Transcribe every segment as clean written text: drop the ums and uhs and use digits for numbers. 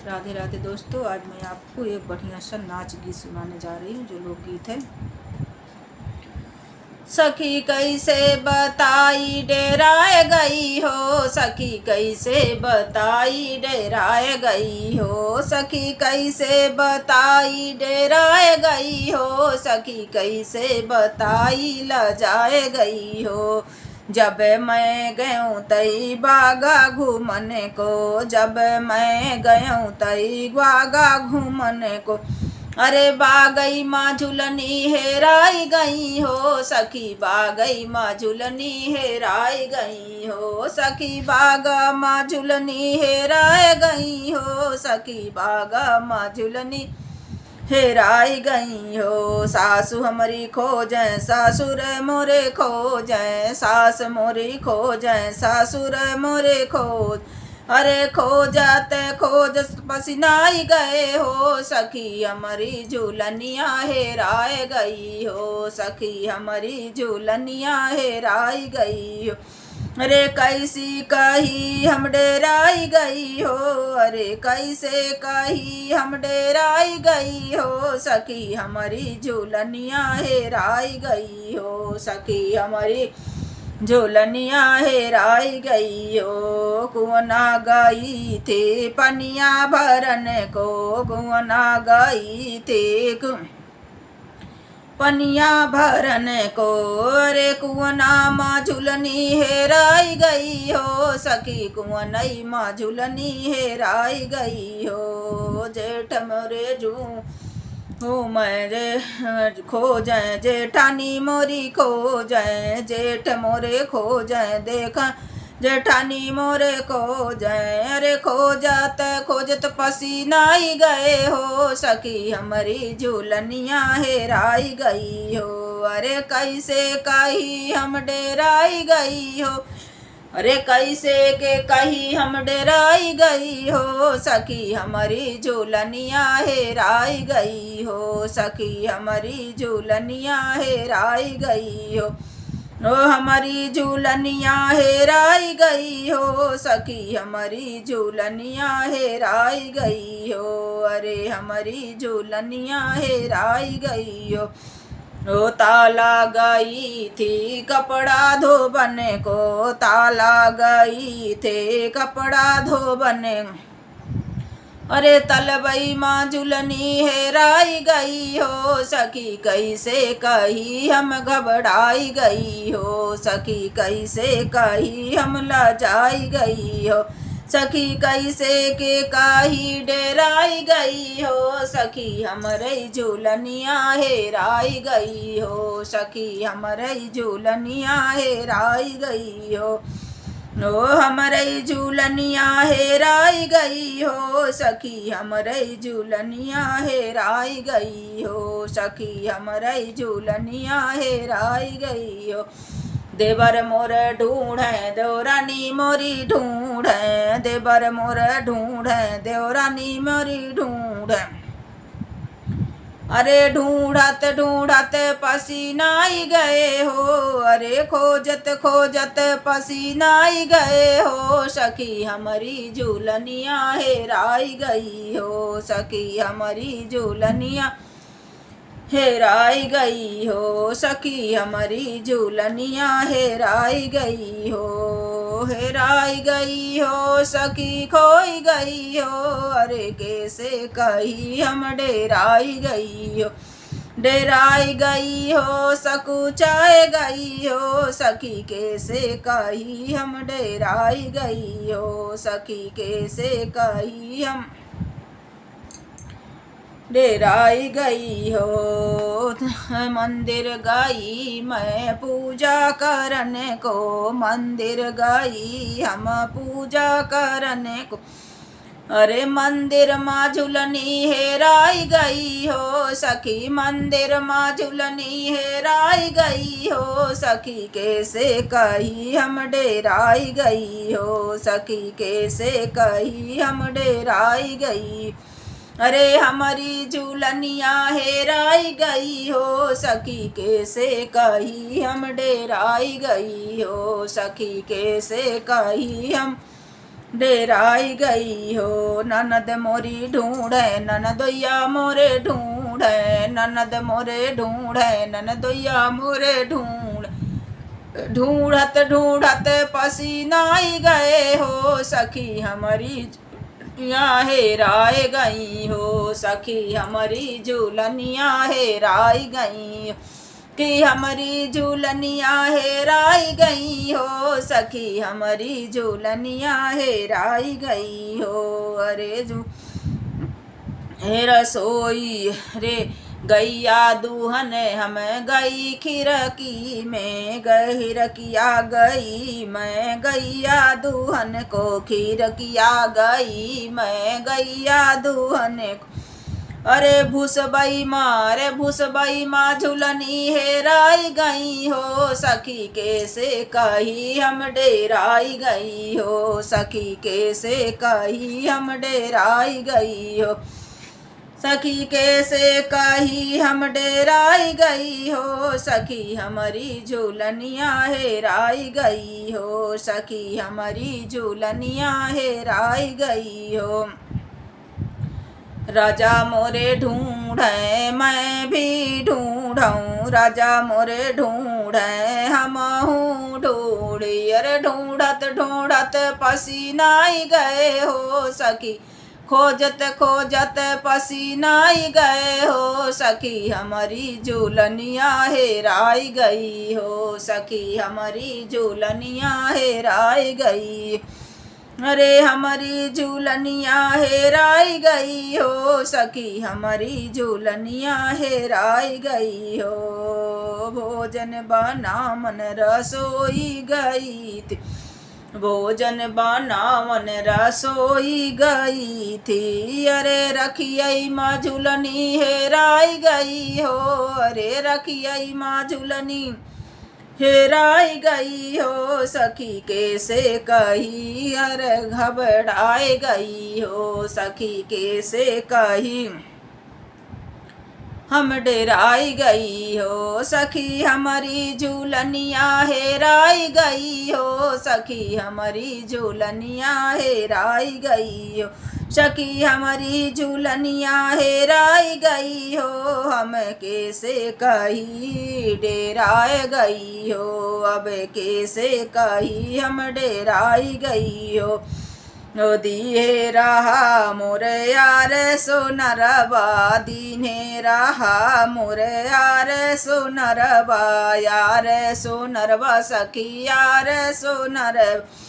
राधे राधे दोस्तों, आज मैं आपको एक बढ़िया सा नाच गीत सुनाने जा रही हूँ जो लोकगीत है। सखी कैसे बताई डेराए गई हो, सखी कैसे बताई डेराए गई हो, सखी कैसे बताई डेराए गई हो, सखी कैसे बताई लजाए गई हो। जब मैं गयूँ तई बागा घूमन को, जब मैं गयूँ तई बागा घूमन को, अरे बागई माँ झुलनी हेराई गई हो, सखी बागई माँ झुलनी हेराई गई हो, सखी बागा माँ झुलनी हेराई गई हो, सखी बागा माँ झुलनी हेराई गई हो। सासु हमारी खोजै सासुर मोरे खोजै, सास मोरी खोजै सासुर मोरे खोज, अरे खोजत खोज पसीनाई गए हो, सखी हमारी झूलनिया हेराए गई हो, सखी हमारी झूलनिया हेराई गई हो। अरे कैसी कही हम डेराई गई हो, अरे कैसे कही हम डेराई गई हो, सखी हमारी झूलनिया हेराई गई हो, सखी हमारी झूलनिया हेराई गई हो। कुआना गई थे पनिया भरन को, कुआना गई थे पनिया भरन को, रे कुआना माँ झुलनी हेराई गई हो, सखी कुआनई माँ झुलनी हेराई गई हो। जेठ मोरे जू हो मैं जे खोजै जेठानी मोरी खोजै, जेठ मोरे खोजै देखा जेठानी मोरे खोजै, अरे खोजत खोजत पसीनाई गए हो, सखी हमारी झूलनिया हेराई गई हो। अरे कैसे कही हम डेराई गई हो, अरे कैसे के कही हम डेराई गई हो, सखी हमारी झूलनिया हेराई गई हो, सखी हमारी झूलनिया हेराई गई हो। ओ हमारी झूलनिया हेराई गई हो, सखी हमारी झूलनिया हेराई गई हो, अरे हमारी झूलनिया हेराई गई हो। ओ ताला गई थी कपड़ा धोबन को, ताला गई थे कपड़ा धोबन, अरे तलबई माँ झुलनी हेराई गई हो, सखी कैसे कही हम घबराई गई हो, सखी कैसे कही हम लजाई गई हो, सखी कैसे के कही डेराई गई हो, सखी हमरई झूलनिया हेराई गई हो, सखी हमरई झूलनिया हेराई गई हो। ओ हमरई झूलनिया हेराई गई हो, सखी हमरई झूलनिया हेराई गई हो, सखी हमरई झूलनिया हेराई गई हो। देवर मोर ढूंढे देवरानी मोरी ढूंढे, देवर मोर ढूंढे देवरानी मोरी ढूंढे, अरे ढूंढत ढूंढत पसीनाई गए हो, अरे खोजत खोजत पसीनाई गए हो, सखी हमारी झूलनिया हेराई गई हो, सखी हमारी झूलनिया हेराई गई हो, सखी हमारी झूलनिया हेराई गई हो, हेराई गई हो, सखी खोई गई हो, अरे कैसे कही हम डेराई गई हो, डेराई गई हो, सकुचाए गई हो, सखी कैसे कही हम डेराई गई हो, सखी कैसे कही हम डेराई गई हो। मंदिर गई मैं पूजा करने को, मंदिर गई हम पूजा करने को, अरे मंदिर माँ झुलनी हेराई गई हो, सखी मंदिर माँ झुलनी हेराई गई हो, सखी कैसे कही हम डेराई गई हो, सखी कैसे कही हम डेराई गई, अरे हमारी झूलनिया हेराई गई हो, सखी कैसे कही हम डेराई गई हो, सखी कैसे कही हम डेराई गई हो। ननद मोरी ढूंढे ननदोइया मोरे ढूंढे, ननद मोरे ढूंढे ननदोइया मोरे ढूंढत ढूंढत पसीनाई गए हो। सखी हमारी झूलनिया हेराए गई हो, सखी हमारी झूलनिया हेराई गई हो, कि हमारी झूलनिया हेराई गई हो। सखी हमारी झूलनिया हेराई गई हो। अरे हे रसोई रे गैया दूहन हम गई खिरकी में, खिरकिया गई मैं गैया दूहन को, खिरकिया गई मैं गैया दूहन को। अरे भूसबई माँ रे भूसबई माँ झूलनी हेराई गई हो। सखी कैसे कही हम डेराई गई हो, सखी कैसे कही हम डेराई गई हो, सखी कैसे कही हम डेराई गई हो। सखी हमारी झूलनिया हेराई गई हो, सखी हमारी झूलनिया हेराई गई हो। राजा मोरे ढूंढे मैं भी ढूंढूं, राजा मोरे ढूंढे हमहूँ ढूंढी। अरे ढूंढत ढूंढत पसीनाई गए हो। सखी खोजत खोजत पसीनाई गए हो। सखी हमारी झूलनिया हेराई गई हो, सखी हमारी झूलनिया हेराई गई। अरे हमारी झूलनिया हेराई गई हो। सखी हमारी झूलनिया हेराई गई हो। भोजन बना मन रसोई गई थी, भोजन बना मन रसोई गई थी। अरे रखियई माँ झूलनी हेराई गई हो, अरे रखियई माँ झूलनी हेराई गई हो। सखी कैसे कही अरे घबराए गई हो, सखी कैसे कही हम डेराई गई हो। सखी हमारी झूलनिया हेराई गई हो, सखी हमारी झूलनिया हेराई गई हो, सखी हमारी झूलनिया हेराई गई हो। हम कैसे कही डेराए गई हो, अब कैसे कही हम डेराई गई हो। दिहे रहा मोरे यार सोनरबा, दीने रहा मोरे यार सोनरबा, यार सोनरबा सखी यार सोनरबा।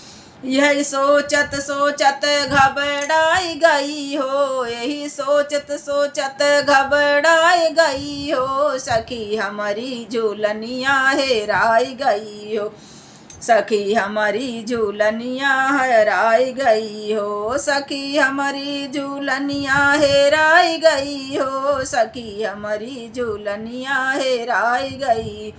यही सोचत सोचत घबराई गई हो, यही सोचत सोचत घबराई गई हो। सखी हमारी झूलनिया हेराई गई हो, सखी हमारी झूलनिया हेराई गई हो, सखी हमारी झूलनिया हेराई गई हो, सखी हमारी झूलनिया हेराई गई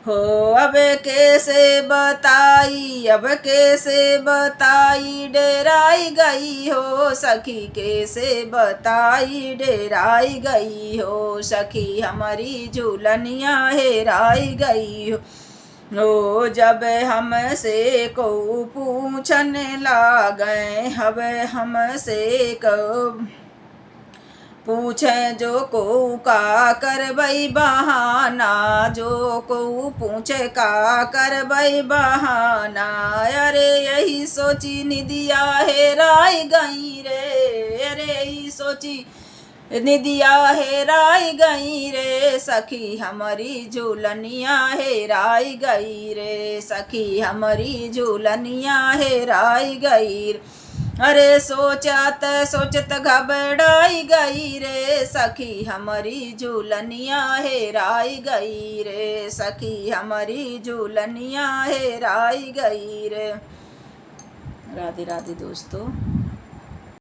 हो। अब कैसे बताई अब कैसे बताई डेराई गई हो, सखी कैसे बताई डेराई गई हो। सखी हमारी झूलनिया हेराई गई हो। ओ जब हमसे को पूछने लागे, अब हमसे को पूछे जो को का करबई बहाना, जो को पूछे का करबई बहाना। अरे यही सोची निदिया हेराई गई रे, अरे यही सोची निदिया हेराई गई रे। सखी हमारी झूलनिया हेराई गई रे, सखी हमारी झूलनिया हेराई गई रे। अरे सोचत सोचत घबराई गई रे, सखी हमारी झूलनिया हेराई गई रे, सखी हमारी झूलनिया हेराई गई रे। राधे राधे दोस्तों।